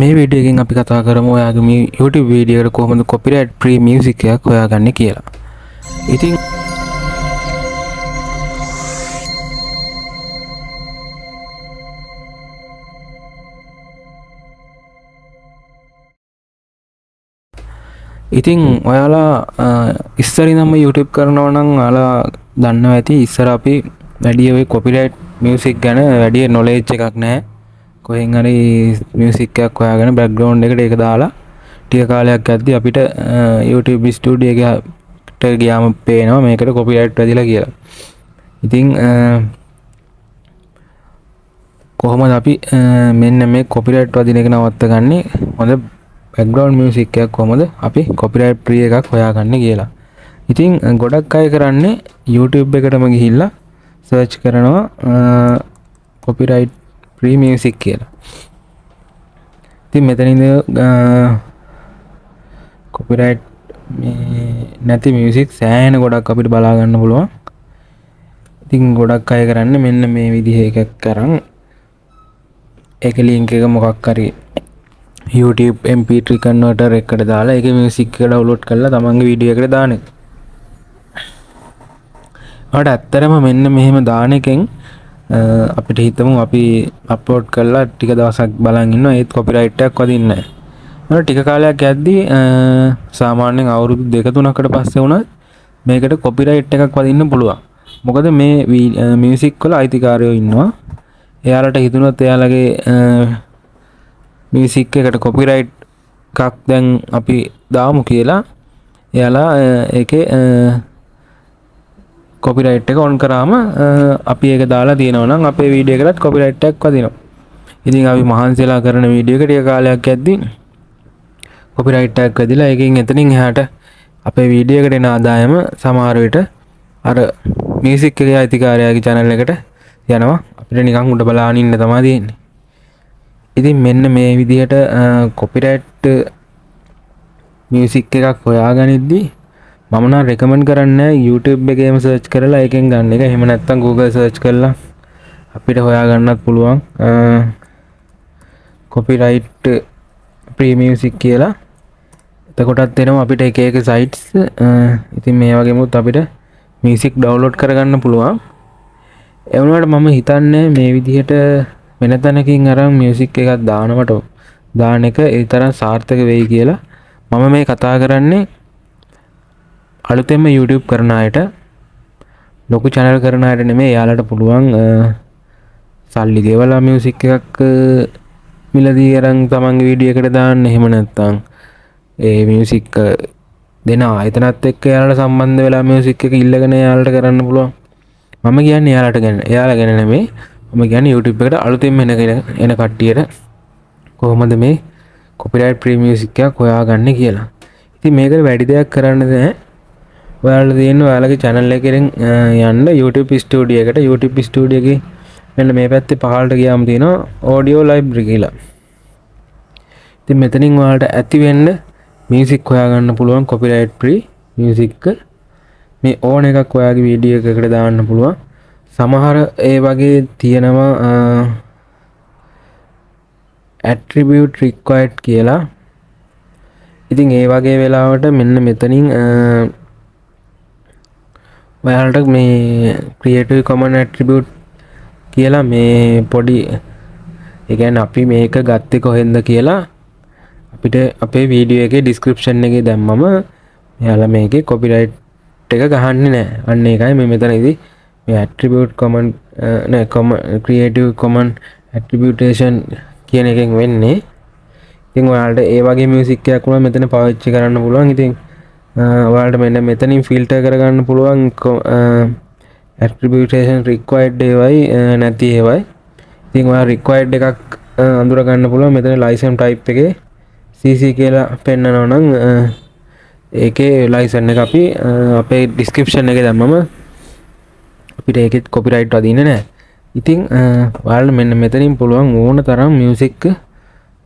මේ වීඩියෝ එකෙන් අපි කතා කරමු ඔයාගේ මේ YouTube වීඩියෝ එකට කොහොමද copyright free music එකක් හොයාගන්නේ කියලා. ඉතින් ඔයාලා ඉස්සර ඉඳන්ම YouTube කරනවා නම් ඔයාලා දන්නවා ඇති ඉස්සර අපි වැඩි ඔය copyright music ගැන වැඩි knowledge එකක් නැහැ. කොහෙන් හරි මියුසික් එකක් හොයාගෙන බෑග්ග්‍රවුන්ඩ් එකට ඒක දාලා ටික කාලයක් යද්දි අපිට YouTube ස්ටුඩියෝ එකට ගියාම පේනවා මේකට කොපිරයිට් වැදිලා කියලා. ඉතින් කොහොමද අපි මෙන්න මේ කොපිරයිට් වදින එක නවත්තගන්නේ? හොඳ බෑග්ග්‍රවුන්ඩ් මියුසික් එකක් කොහොමද අපි කොපිරයිට් ෆ්‍රී එකක් හොයාගන්නේ කියලා. ඉතින් ගොඩක් අය කරන්නේ YouTube එකටම ගිහිල්ලා සර්ච් කරනවා කොපිරයිට් free music කියලා. ඉතින් මෙතනින්ද copyright නැති music සෑහෙන ගොඩක් අපිට බලා ගන්න පුළුවන්. ඉතින් ගොඩක් අය කරන්නේ මෙන්න මේ විදිහ එකක් අරන් ඒක link එක මොකක් හරි YouTube MP3 converter එකට දාලා ඒකේ music එක download කරලා තමන්ගේ වීඩියෝ එකට දාන එක. ඇත්තටම මෙන්න මෙහෙම දාන එකෙන් අපිට හිතමු අපි අප්ලෝඩ් කරලා ටික දවසක් බලන් ඉන්නවා ඒත් කොපිරයිට් එකක් වදින්නේ නැහැ. ටික කාලයක් යද්දී සාමාන්‍යයෙන් අවුරුදු 2-3කට පස්සේ වුණත් මේකට කොපිරයිට් එකක් වදින්න පුළුවන්. මොකද මේ මියුසික් වල අයිතිකාරයෝ ඉන්නවා. එයාලට හිතුනොත් එයාලගේ මියුසික් එකට කොපිරයිට් එකක් දැන් අපි දාමු කියලා එයාලා ඒකේ කොපිරයිට් එක ඔන් කරාම අපි ඒක දාලා තියෙනවා නම් අපේ වීඩියෝ එකකට කොපිරයිට් එකක් වදිනවා. ඉතින් අපි මහන්සියලා කරන වීඩියෝ එකට ටික කාලයක් යද්දී කොපිරයිට් එකක් වැදිලා ඒකෙන් එතනින් එහාට අපේ වීඩියෝ එකට එන ආදායම සමහර විට අර මියුසික් එකේ අයිතිකාරයාගේ channel එකට යනවා. අපිට නිකන් උඩ බලාගෙන ඉන්න තමයි තියෙන්නේ. ඉතින් මෙන්න මේ විදිහට කොපිරයිට් මියුසික් එකක් හොයාගනිද්දී මම නම් රෙකමන්ඩ් කරන්නේ YouTube එකේම සර්ච් කරලා ඒකෙන් ගන්න එක. එහෙම නැත්නම් Google සර්ච් කරලා අපිට හොයා ගන්නත් පුළුවන් copyright free music කියලා. එතකොටත් එනවා අපිට එක එක sites. ඉතින් මේ වගේමුත් අපිට music download කරගන්න පුළුවන්. ඒ වුණාට මම හිතන්නේ මේ විදිහට වෙන තැනකින් අරන් music එකක් දාන එක ඒ තරම් සාර්ථක වෙයි කියලා. මම මේ කතා කරන්නේ අලුතෙන්ම YouTube කරන අයට, ලොකු channel කරන අයට නෙමෙයි. එයාලට පුළුවන් සල්ලි ගෙවලා මියුසික් එකක් මිලදී අරන් තමන්ගේ වීඩියෝ එකට දාන්න. එහෙම නැත්නම් ඒ මියුසික් දෙන ආයතනත් එක්ක එයාලට සම්බන්ධ වෙලා මියුසික් එක ඉල්ලගෙන එයාලට කරන්න පුළුවන්. මම කියන්නේ එයාලා ගැන නෙමෙයි. මම කියන්නේ YouTube එකට අලුතෙන්ම එන කට්ටියට කොහොමද මේ copyright free music එකක් හොයාගන්නේ කියලා. ඉතින් මේකට වැඩි දෙයක් කරන්න නැහැ. ඔයාලා තියෙන්නේ ඔයාලගේ channel එකෙන් යන්න YouTube studio එකට. YouTube studio එකේ මෙන්න මේ පැත්තේ පහළට ගියාම තියෙනවා audio library කියලා. ඉතින් මෙතනින් ඔයාලට ඇති වෙන්න music හොයාගන්න පුළුවන් copyright free music. මේ ඕන එකක් ඔයාගේ වීඩියෝ එකකට දාන්න පුළුවන්. සමහර ඒ වගේ තියෙනවා attribute required කියලා. ඉතින් ඒ වගේ වෙලාවට මෙන්න මෙතනින් ඔයාලට මේ Creative Commons attribute කියලා මේ පොඩි ඒ කියන්නේ අපි මේක ගත්තේ කොහෙන්ද කියලා අපිට අපේ වීඩියෝ එකේ description එකේ දැම්මම එයාලා මේකේ copyright එක ගහන්නේ නැහැ. අන්න ඒකයි මේ මෙතනදී මේ attribute common Creative Commons attribution කියන එකෙන් වෙන්නේ. ඉතින් ඔයාලට ඒ වගේ මියුසික් එකක් වුණා මෙතන පාවිච්චි කරන්න පුළුවන්. ඉතින් ඔයාලට මෙන්න මෙතනින් ෆිල්ටර් කරගන්න පුළුවන් attribution required ඒවයි නැති ඒවයි. ඉතින් ඔයාලා required එකක් අඳුර ගන්න පුළුවන්. මෙතන license type එකේ CC කියලා පෙන්නනවා නම් ඒකේ license එක අපි අපේ description එකේ දැම්මම අපිට ඒකේ copyright වදින්නේ නැහැ. ඉතින් ඔයාලට මෙන්න මෙතනින් පුළුවන් ඕන තරම් music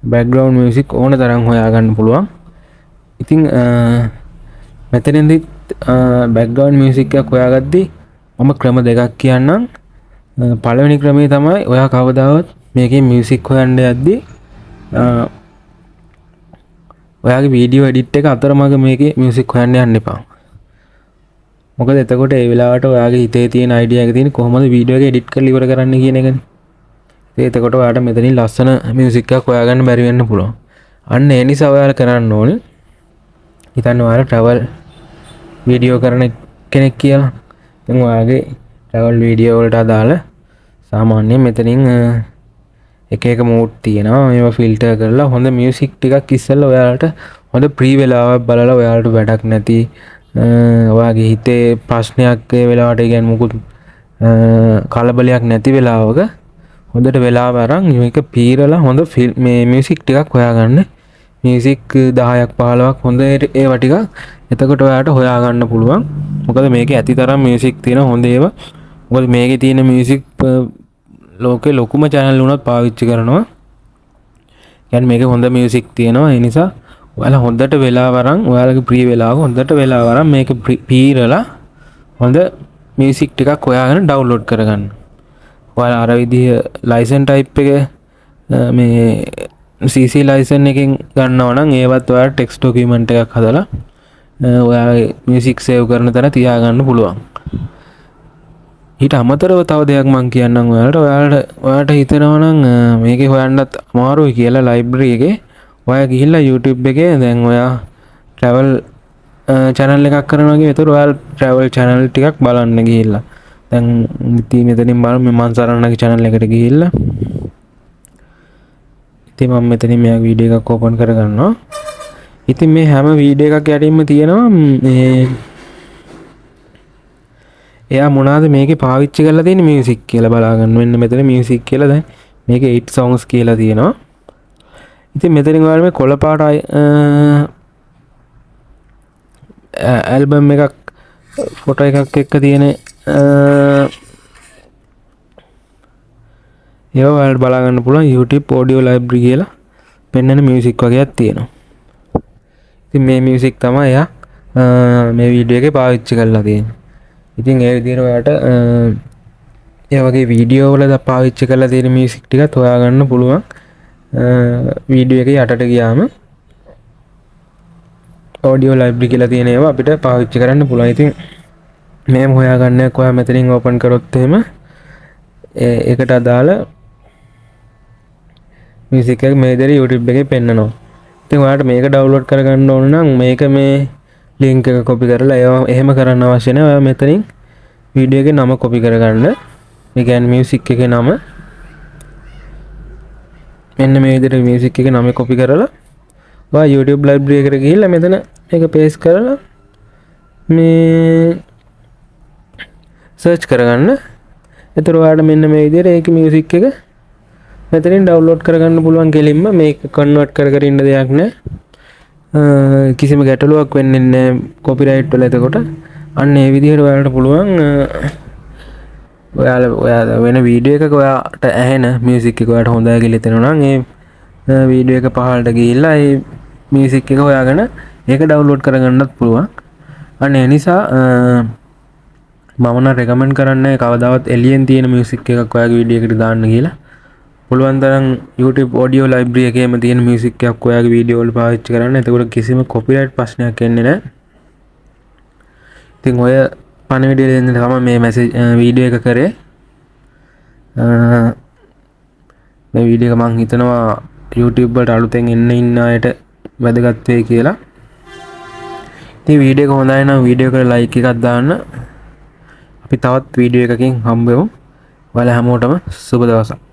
background music ඕන තරම් හොයාගන්න පුළුවන්. ඉතින් මෙතනින්දී background music එකක් හොයාගද්දී මම ක්‍රම දෙකක් කියන්නම්. පළවෙනි ක්‍රමය තමයි ඔයා කවදාවත් මේකේ music හොයන්න යද්දී ඔයාගේ වීඩියෝ එඩිට් එක අතරමඟ මේකේ මියුසික් හොයන්න යන්න එපා. මොකද එතකොට ඒ වෙලාවට ඔයාගේ හිතේ තියෙන අයිඩියා එක තියෙන කොහොමද වීඩියෝ එක එඩිට් කරලා ඉවර කරන්න කියන එකනේ. එතකොට ඔයාලට මෙතනින් ලස්සන මියුසික් එකක් හොයාගන්න බැරි වෙන්න පුළුවන්. අන්න ඒ නිසා ඔයාලා කරන්න ඕනේ හිතන්න ඔයාලා ට්‍රැවල් වීඩියෝ කරන කෙනෙක් කියලා. දැන් ඔයාගේ ට්‍රැවල් වීඩියෝ වලට අදාළ සාමාන්‍යයෙන් මෙතනින් එක එක මූඩ් තියෙනවා. මේවා ෆිල්ටර් කරලා හොඳ මියුසික් ටිකක් ඉස්සෙල්ලා ඔයාලට හොඳ ප්‍රී වෙලාවක් බලලා ඔයාලට වැඩක් නැති ඔයාගේ හිතේ ප්‍රශ්නයක් ඒ වෙලාවට කියන්නේ මුකුත් කලබලයක් නැති වෙලාවක හොඳට වෙලාව අරන් මේක පීරලා හොඳ මේ මියුසික් ටිකක් හොයාගන්න. මියුසික් 10ක් 15ක් හොඳ ඒවා ටිකක් එතකොට ඔයාලට හොයාගන්න පුළුවන්. මොකද මේකේ ඇති තරම් මියුසික් තියෙන හොඳ ඒවා. මොකද මේකේ තියෙන මියුසික් ලෝකේ ලොකුම channel උනත් පාවිච්චි කරනවා. කියන්නේ මේකේ හොඳ මියුසික් තියෙනවා. ඒ නිසා ඔයාලා හොඳට වෙලාව අරන් ඔයාලගේ ප්‍රී වෙලාව හොඳට වෙලාව අරන් මේක පීරලා හොඳ මියුසික් ටිකක් හොයාගෙන ඩවුන්ලෝඩ් කරගන්න. ඔයාලා අර විදිහ ලයිසන් ටයිප් එක මේ CC ලයිසන් එකෙන් ගන්නවා නම් ඒවත් ඔයාලා ටෙක්ස්ට් ඩොකියුමන්ට් එකක් හදලා ඔයාගේ මියුසික් සේව් කරන තැන තියාගන්න පුළුවන්. ඊට අමතරව තව දෙයක් මම කියන්නම් ඔයාලට හිතෙනවා නම් මේකේ හොයන්නත් අමාරුයි කියලා ලයිබ්‍රරි එකේ ඔයා ගිහිල්ලා YouTube එකේ දැන් ඔයා travel channel එකක් කරනවා වගේ ඒතර ඔයාලා travel channel ටිකක් බලන්න ගිහිල්ලා දැන් ඉතින් මෙතනින් බලමු මම සරණගේ channel එකට ගිහිල්ලා ඉතින් මම මෙතනින් මෙයා වීඩියෝ එකක් ඕපන් කරගන්නවා. ඉතින් මේ හැම වීඩියෝ එකක් යටින්ම තියෙනවා මේ එයා මොනවාද මේකේ පාවිච්චි කරලා තියෙන මියුසික් කියලා බලා ගන්න. මෙන්න මෙතන මියුසික් කියලා දැන් මේකේ 8 songs කියලා තියෙනවා. ඉතින් මෙතනින් ඔයාලා මේ කොළ පාට ඇල්බම් එකක් ෆොටෝ එකක් එක්ක තියෙන ඒවා ඔයාලට බලා ගන්න පුළුවන් YouTube audio library කියලා පෙන්වන මියුසික් වගේක් තියෙනවා. ඉතින් මේ මියුසික් තමයි එයා මේ වීඩියෝ එකේ පාවිච්චි කරලා තියෙන්නේ. ඉතින් ඒ විදිහට ඔයාලට ඒ වගේ වීඩියෝ වල පාවිච්චි කරලා තියෙන මියුසික් ටිකත් හොයාගන්න පුළුවන්. වීඩියෝ එකේ යටට ගියාම audio library කියලා තියෙන ඒවා අපිට පාවිච්චි කරන්න පුළුවන්. ඉතින් මේම හොයාගන්නයක් ඔයා මෙතනින් ඕපන් කරොත් එහෙම ඒකට අදාළ මියුසික් එක මේ විදිහට YouTube එකේ පෙන්නනවා. ඉතින් ඔයාලට මේක ඩවුන්ලෝඩ් කරගන්න ඕන නම් මේක මේ ලින්ක් එක කොපි කරලා ඒවා එහෙම කරන්න අවශ්‍ය නැහැ. ඔයා මෙතනින් වීඩියෝ එකේ නම කොපි කරගන්න. ඒ කියන්නේ මියුසික් එකේ නම මෙන්න මේ විදිහට මියුසික් එකේ නම කොපි කරලා ඔයා YouTube library එකට ගිහිල්ලා මෙතන මේක paste කරලා මේ සර්ච් කරගන්න. එතකොට ඔයාලට මෙන්න මේ විදිහට ඒකේ මියුසික් එක මෙතනින් ඩවුන්ලෝඩ් කරගන්න පුළුවන් කෙලින්ම. මේක කන්වර්ට් කර ඉන්න දෙයක් නැහැ. කිසිම ගැටලුවක් වෙන්නේ නැහැ කොපිරයිට් වල. එතකොට අන්න ඒ විදිහට ඔයාලට පුළුවන් ඔයාලා වෙන වීඩියෝ එකක ඔයාට ඇහෙන මියුසික් එක ඔයාලට හොඳයි කියලා හිතෙනවා නම් ඒ වීඩියෝ එක පහළට ගිහිල්ලා ඒ මියුසික් එක හොයාගෙන ඒක ඩවුන්ලෝඩ් කරගන්නත් පුළුවන්. අන්න ඒ නිසා මම නම් රෙකමන්ඩ් කරන්නේ කවදාවත් එලියෙන් තියෙන මියුසික් එකක් ඔයාගේ වීඩියෝ එකට දාන්න කියලා. පුළුවන් තරම් YouTube audio library එකේම තියෙන මියුසික් එකක් ඔයාගේ වීඩියෝ වල පාවිච්චි කරන්න. එතකොට කිසිම copyright ප්‍රශ්නයක් එන්නේ නැහැ. ඉතින් ඔය පණිවිඩය දෙන්න තමයි මේ මැසේජ් වීඩියෝ එක කරේ. මේ වීඩියෝ එක මම හිතනවා YouTube වලට අලුතෙන් ඉන්න අයට වැදගත් වෙයි කියලා. ඉතින් වීඩියෝ එක හොඳයි නම් වීඩියෝ එකට ලයික් එකක් දාන්න. අපි තවත් වීඩියෝ එකකින් හම්බ වෙමු. ඔයාලා හැමෝටම සුබ දවසක්.